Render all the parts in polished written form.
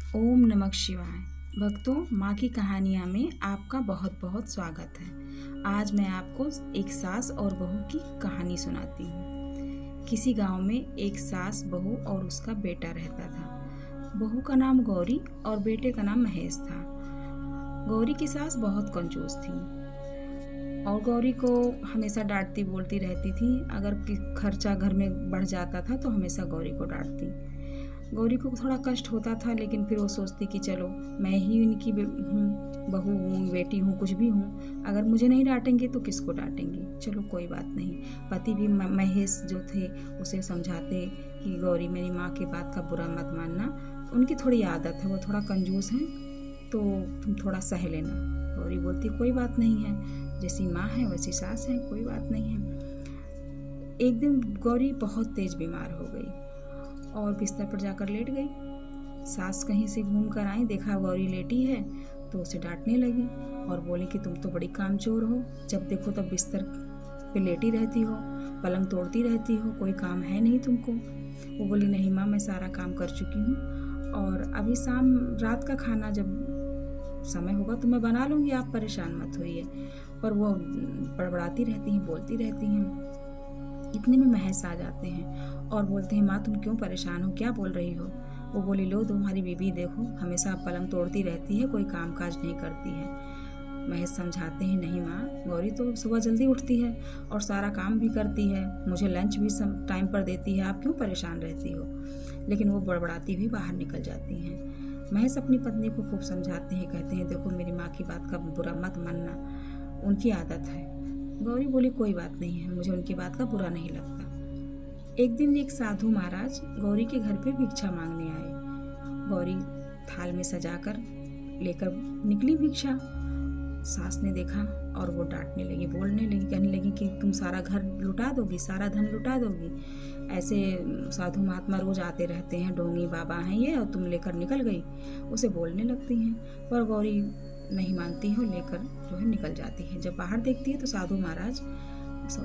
ओम नमः शिवाय। भक्तों, माँ की कहानियाँ में आपका बहुत बहुत स्वागत है। आज मैं आपको एक सास और बहू की कहानी सुनाती हूँ। किसी गांव में एक सास, बहू और उसका बेटा रहता था। बहू का नाम गौरी और बेटे का नाम महेश था। गौरी की सास बहुत कंजूस थी और गौरी को हमेशा डांटती बोलती रहती थी। अगर खर्चा घर में बढ़ जाता था तो हमेशा गौरी को डांटती। गौरी को थोड़ा कष्ट होता था, लेकिन फिर वो सोचती कि चलो, मैं ही इनकी बहू हूँ, बेटी हूँ, कुछ भी हूँ। अगर मुझे नहीं डांटेंगे तो किसको डांटेंगे। चलो कोई बात नहीं। पति भी महेश जो थे उसे समझाते कि गौरी, मेरी माँ की बात का बुरा मत मानना, उनकी थोड़ी आदत है, वो थोड़ा कंजूस हैं, तो तुम थोड़ा सह लेना। गौरी बोलती कोई बात नहीं है, जैसी माँ है वैसी सास है, कोई बात नहीं है। एक दिन गौरी बहुत तेज बीमार हो गई और बिस्तर पर जाकर लेट गई। सास कहीं से घूम कर आई, देखा गौरी लेटी है तो उसे डांटने लगी और बोली कि तुम तो बड़ी कामचोर हो, जब देखो तब बिस्तर पे लेटी रहती हो, पलंग तोड़ती रहती हो, कोई काम है नहीं तुमको। वो बोली नहीं माँ, मैं सारा काम कर चुकी हूँ और अभी रात का खाना जब समय होगा तो मैं बना लूँगी, आप परेशान मत होइए। पर वो बड़बड़ाती रहती हैं, बोलती रहती हैं। इतने में महेश आ जाते हैं और बोलते हैं माँ, तुम क्यों परेशान हो, क्या बोल रही हो। वो बोली लो, तुम्हारी बीबी देखो, हमेशा पलंग तोड़ती रहती है, कोई काम काज नहीं करती है। महेश समझाते हैं नहीं माँ, गौरी तो सुबह जल्दी उठती है और सारा काम भी करती है, मुझे लंच भी टाइम पर देती है, आप क्यों परेशान रहती हो। लेकिन वो बड़बड़ाती भी बाहर निकल जाती हैं। महेश अपनी पत्नी को खूब समझाते हैं, कहते हैं देखो, मेरी माँ की बात का बुरा मत मानना, उनकी आदत है। गौरी बोली कोई बात नहीं है, मुझे उनकी बात का बुरा नहीं लगता। एक दिन एक साधु महाराज गौरी के घर पे भिक्षा मांगने आए। गौरी थाल में सजाकर लेकर निकली भिक्षा। सास ने देखा और वो डांटने लगी, बोलने लगी, कहने लगी कि तुम सारा घर लुटा दोगी, सारा धन लुटा दोगी। ऐसे साधु महात्मा रोज आते रहते हैं, ढोंगी बाबा हैं ये, और तुम लेकर निकल गई। उसे बोलने लगती हैं, पर गौरी नहीं मानती है, लेकर जो है निकल जाती है। जब बाहर देखती है तो साधु महाराज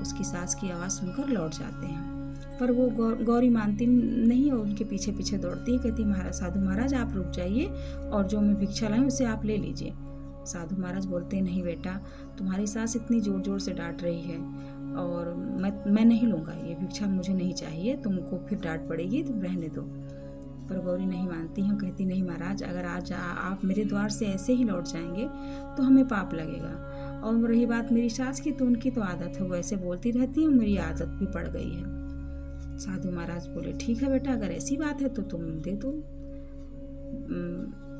उसकी सास की आवाज़ सुनकर लौट जाते हैं, पर वो गौरी मानती नहीं और उनके पीछे पीछे दौड़ती है। कहती महाराज, साधु महाराज आप रुक जाइए और जो मैं भिक्षा लाई उसे आप ले लीजिए। साधु महाराज बोलते हैं नहीं बेटा, तुम्हारी सास इतनी जोर जोर से डांट रही है और मैं नहीं लूँगा, ये भिक्षा मुझे नहीं चाहिए, तुमको फिर डांट पड़ेगी, तुम रहने दो। पर गौरी नहीं मानती है, कहती नहीं महाराज, अगर आज आप मेरे द्वार से ऐसे ही लौट जाएंगे तो हमें पाप लगेगा। और रही बात मेरी सास की, तो उनकी तो आदत है, वो ऐसे बोलती रहती है, मेरी आदत भी पड़ गई है। साधु महाराज बोले ठीक है बेटा, अगर ऐसी बात है तो तुम दे दो।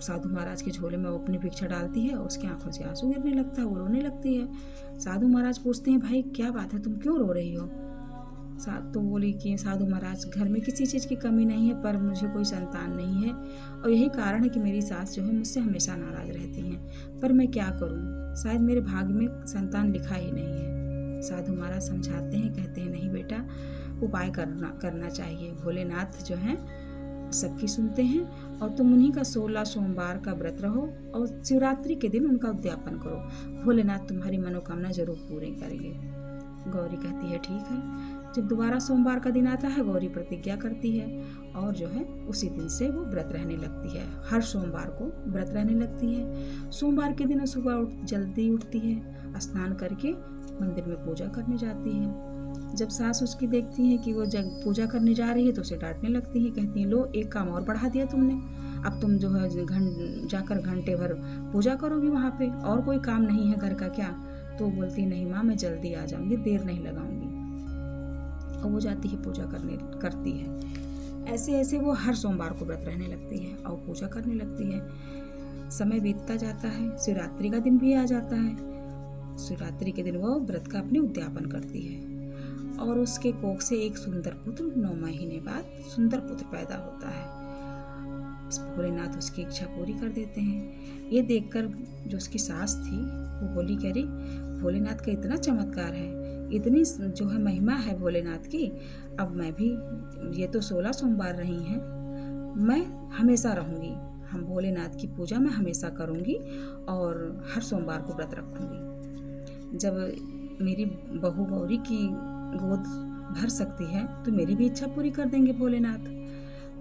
साधु महाराज के झोले में वो अपनी भिक्षा डालती है और उसकी आंखों से आंसू गिरने लगता है, वो रोने लगती है। साधु महाराज पूछते हैं भाई क्या बात है, तुम क्यों रो रही हो। तो बोली कि साधु महाराज, घर में किसी चीज़ की कमी नहीं है, पर मुझे कोई संतान नहीं है और यही कारण है कि मेरी सास जो है मुझसे हमेशा नाराज रहती हैं, पर मैं क्या करूं, शायद मेरे भाग्य में संतान लिखा ही नहीं है। साधु महाराज समझाते हैं, कहते हैं नहीं बेटा, उपाय करना चाहिए। भोलेनाथ जो हैं सबकी सुनते हैं और तुम उन्हीं का 16 सोमवार का व्रत रहो और शिवरात्रि के दिन उनका उद्यापन करो, भोलेनाथ तुम्हारी मनोकामना जरूर पूरी करेंगे। गौरी कहती है ठीक है। जब दोबारा सोमवार का दिन आता है, गौरी प्रतिज्ञा करती है और जो है उसी दिन से वो व्रत रहने लगती है। हर सोमवार को व्रत रहने लगती है। सोमवार के दिन सुबह जल्दी उठती है, स्नान करके मंदिर में पूजा करने जाती है। जब सास उसकी देखती है कि वो पूजा करने जा रही है तो उसे डांटने लगती है, कहती है लो, एक काम और बढ़ा दिया तुमने, अब तुम जो है जाकर घंटे भर पूजा करोगी वहाँ पे, और कोई काम नहीं है घर का क्या। तो बोलती नहीं माँ, मैं जल्दी आ जाऊंगी, देर नहीं लगाऊंगी। और वो जाती है पूजा करती है। ऐसे ऐसे वो हर सोमवार को व्रत रहने लगती है और पूजा करने लगती है। समय बीतता जाता है, शिवरात्रि का दिन भी आ जाता है। शिवरात्रि के दिन वो व्रत का अपने उद्यापन करती है और उसके कोख से एक सुंदर पुत्र 9 महीने बाद सुंदर पुत्र पैदा होता है। भोलेनाथ उसकी इच्छा पूरी कर देते हैं। ये देखकर जो उसकी सास थी वो बोली, कह रही भोलेनाथ का इतना चमत्कार है, इतनी जो है महिमा है भोलेनाथ की, अब मैं भी, ये तो 16 सोमवार रही हैं, मैं हमेशा रहूँगी, हम भोलेनाथ की पूजा मैं हमेशा करूँगी और हर सोमवार को व्रत रखूँगी। जब मेरी बहू गौरी की गोद भर सकती है तो मेरी भी इच्छा पूरी कर देंगे भोलेनाथ।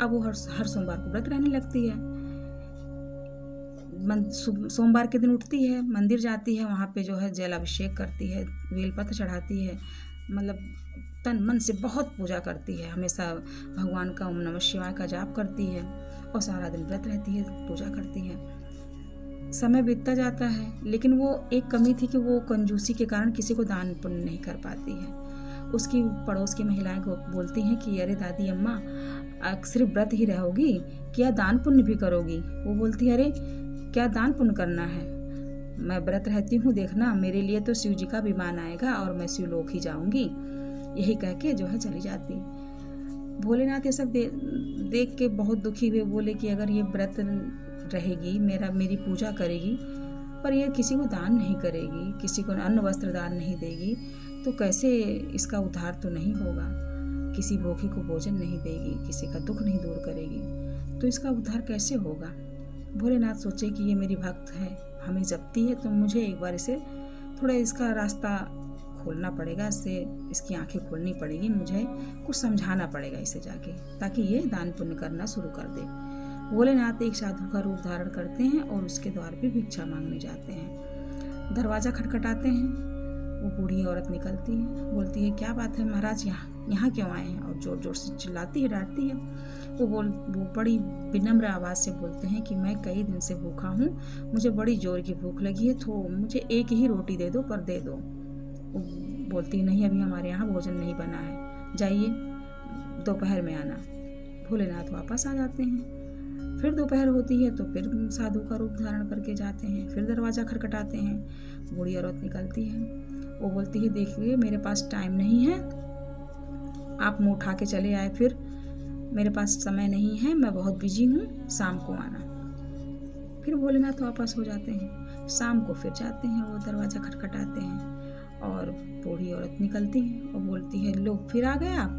अब वो हर सोमवार को व्रत रहने लगती है। सोमवार के दिन उठती है, मंदिर जाती है, वहाँ पे जो है जल अभिषेक करती है, बेलपत्र चढ़ाती है, मतलब तन मन से बहुत पूजा करती है, हमेशा भगवान का ओम नमः शिवाय का जाप करती है और सारा दिन व्रत रहती है, पूजा करती है। समय बीतता जाता है, लेकिन वो एक कमी थी कि वो कंजूसी के कारण किसी को दान पुण्य नहीं कर पाती है। उसकी पड़ोस की महिलाएं बोलती हैं कि अरे दादी अम्मा, सिर्फ व्रत ही रहोगी, क्या दान पुण्य भी करोगी? वो बोलती है अरे क्या दान पुण्य करना है, मैं व्रत रहती हूँ, देखना मेरे लिए तो शिव जी का विमान आएगा और मैं शिवलोक ही जाऊंगी। यही कह के जो है चली जाती। भोलेनाथ ये सब देख के बहुत दुखी हुए, बोले कि अगर ये व्रत रहेगी, मेरी पूजा करेगी, पर ये किसी को दान नहीं करेगी, किसी को अन्न वस्त्र दान नहीं देगी, तो कैसे इसका उद्धार तो नहीं होगा। किसी भूखे को भोजन नहीं देगी, किसी का दुख नहीं दूर करेगी, तो इसका उद्धार कैसे होगा। भोलेनाथ सोचे कि ये मेरी भक्त है, हमें जपती है, तो मुझे एक बार इसे थोड़ा इसका रास्ता खोलना पड़ेगा, इसकी आंखें खोलनी पड़ेगी, मुझे कुछ समझाना पड़ेगा इसे जाके, ताकि ये दान पुण्य करना शुरू कर दे। भोलेनाथ एक साधु का रूप धारण करते हैं और उसके द्वार पे भिक्षा मांगने जाते हैं। दरवाज़ा खटखटाते हैं, वो बूढ़ी औरत निकलती है, बोलती है क्या बात है महाराज, यहाँ क्यों आए हैं, और जोर जोर से चिल्लाती है, डांटती है। वो बड़ी विनम्र आवाज़ से बोलते हैं कि मैं कई दिन से भूखा हूँ, मुझे बड़ी जोर की भूख लगी है, तो मुझे एक ही रोटी दे दो, पर दे दो। वो बोलती नहीं, अभी हमारे यहाँ भोजन नहीं बना है, जाइए दोपहर में आना। भोलेनाथ वापस आ जाते हैं। फिर दोपहर होती है तो फिर साधु का रूप धारण करके जाते हैं, फिर दरवाज़ा खटखटाते हैं। बूढ़ी औरत निकलती है, वो बोलती है देखिए मेरे पास टाइम नहीं है, आप मुँह उठा के चले आए, फिर मेरे पास समय नहीं है, मैं बहुत बिजी हूँ, शाम को आना। फिर भोलेनाथ वापस हो जाते हैं। शाम को फिर जाते हैं, वो दरवाज़ा खटखटाते हैं और बूढ़ी औरत निकलती है और बोलती है लो फिर आ गए आप,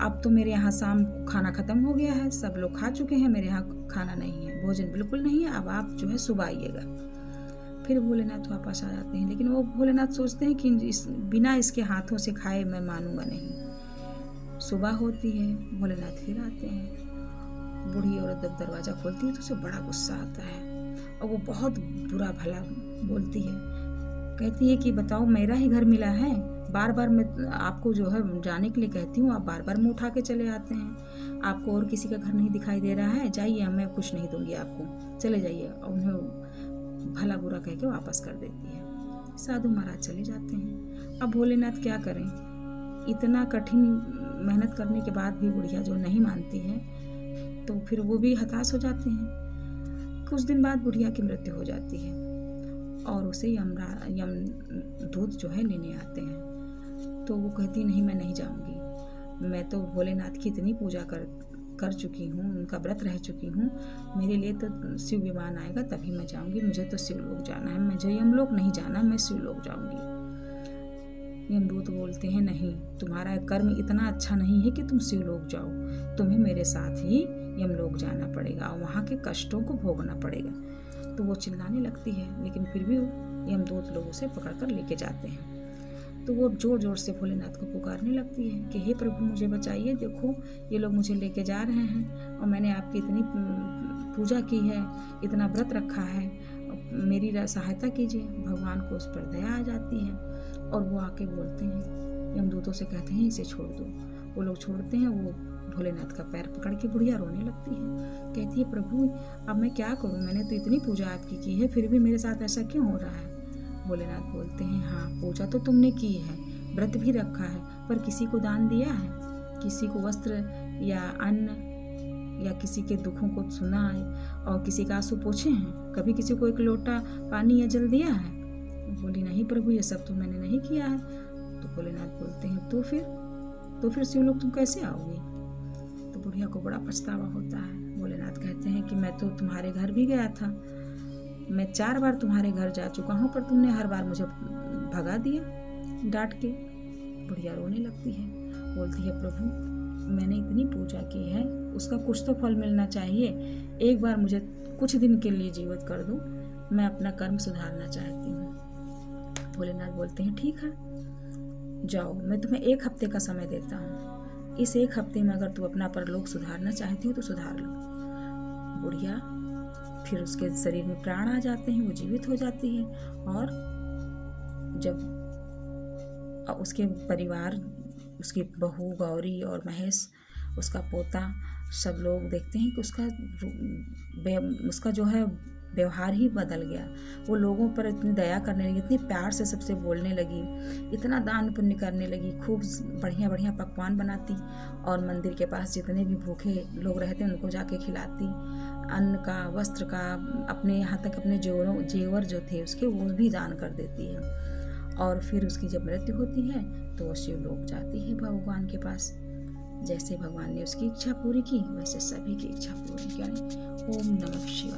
अब तो मेरे यहाँ शाम को खाना ख़त्म हो गया है, सब लोग खा चुके हैं, मेरे यहाँ खाना नहीं है, भोजन बिल्कुल नहीं है, अब आप जो है सुबह आइएगा। फिर भोलेनाथ वापस आ जाते हैं, लेकिन वो भोलेनाथ सोचते हैं कि बिना इसके हाथों से खाए मैं मानूंगा नहीं। सुबह होती है, भोलेनाथ फिर आते हैं। बूढ़ी औरत जब दरवाज़ा खोलती है तो उसे बड़ा गुस्सा आता है और वो बहुत बुरा भला बोलती है, कहती है कि बताओ मेरा ही घर मिला है, बार बार मैं आपको जो है जाने के लिए कहती हूँ, आप बार बार मुँह उठा के चले आते हैं, आपको और किसी का घर नहीं दिखाई दे रहा है, जाइए मैं कुछ नहीं दूंगी आपको, चले जाइए। और उन्हें भला बुरा कह के वापस कर देती है। साधु महाराज चले जाते हैं। अब भोलेनाथ क्या करें, इतना कठिन मेहनत करने के बाद भी बुढ़िया जो नहीं मानती है, तो फिर वो भी हताश हो जाते हैं। कुछ दिन बाद बुढ़िया की मृत्यु हो जाती है और उसे यम दूत जो है लेने आते हैं। तो वो कहती नहीं मैं नहीं जाऊंगी, मैं तो भोलेनाथ की इतनी पूजा कर चुकी हूँ, उनका व्रत रह चुकी हूँ, मेरे लिए तो शिव विमान आएगा तभी मैं जाऊंगी, मुझे तो शिवलोक जाना है, मुझे यमलोक नहीं जाना, मैं शिवलोक जाऊंगी। यमदूत बोलते हैं नहीं, तुम्हारा कर्म इतना अच्छा नहीं है कि तुम शिवलोक जाओ, तुम्हें मेरे साथ ही यमलोक जाना पड़ेगा और वहाँ के कष्टों को भोगना पड़ेगा। तो वो चिल्लाने लगती है, लेकिन फिर भी यमदूत लोग उसे पकड़ कर लेके जाते हैं। तो वो जोर जोर से भोलेनाथ को पुकारने लगती है कि हे प्रभु मुझे बचाइए, देखो ये लोग मुझे लेके जा रहे हैं और मैंने आपकी इतनी पूजा की है, इतना व्रत रखा है, मेरी सहायता कीजिए। भगवान को उस पर दया आ जाती है और वो आके बोलते हैं, यमदूतों से कहते हैं इसे छोड़ दो। वो लोग छोड़ते हैं, वो भोलेनाथ का पैर पकड़ के बुढ़िया रोने लगती है, कहती है प्रभु अब मैं क्या करूं, मैंने तो इतनी पूजा आपकी की है, फिर भी मेरे साथ ऐसा क्यों हो रहा है। भोलेनाथ बोलते हैं हाँ पूजा तो तुमने की है, व्रत भी रखा है, पर किसी को दान दिया है, किसी को वस्त्र या अन्न या किसी के दुखों को सुना है और किसी का आंसू पोछे हैं, कभी किसी को एक लोटा पानी या जल दिया है। बोली नहीं प्रभु ये सब तो मैंने नहीं किया है। तो भोलेनाथ बोलते हैं तो फिर शिवलोक तुम कैसे आओगी। तो बुढ़िया को बड़ा पछतावा होता है। भोलेनाथ कहते हैं कि मैं तो तुम्हारे घर भी गया था, मैं 4 बार तुम्हारे घर जा चुका हूँ, पर तुमने हर बार मुझे भगा दिया डांट के। बुढ़िया रोने लगती है, बोलती है प्रभु मैंने इतनी पूजा की है, उसका कुछ तो फल मिलना चाहिए, एक बार मुझे कुछ दिन के लिए जीवित कर दो, मैं अपना कर्म सुधारना चाहती हूँ। भोलेनाथ बोलते हैं ठीक है जाओ, मैं तुम्हें 1 हफ्ते का समय देता हूँ, इस 1 हफ्ते में अगर तू अपना परलोक सुधारना चाहती हो तो सुधार लो। बुढ़िया फिर उसके शरीर में प्राण आ जाते हैं, वो जीवित हो जाती है। और जब उसके परिवार, उसकी बहू गौरी और महेश, उसका पोता, सब लोग देखते हैं कि उसका जो है व्यवहार ही बदल गया। वो लोगों पर इतनी दया करने लगी, इतनी प्यार से सबसे बोलने लगी, इतना दान पुण्य करने लगी, खूब बढ़िया बढ़िया पकवान बनाती और मंदिर के पास जितने भी भूखे लोग रहते उनको जाके खिलाती। अन्न का, वस्त्र का, अपने यहाँ तक अपने जेवर जो थे उसके वो भी दान कर देती है। और फिर उसकी जब मृत्यु होती है तो वो शिवलोक जाती है भगवान के पास। जैसे भगवान ने उसकी इच्छा पूरी की वैसे सभी की इच्छा पूरी करें। ओम नमः शिवाय।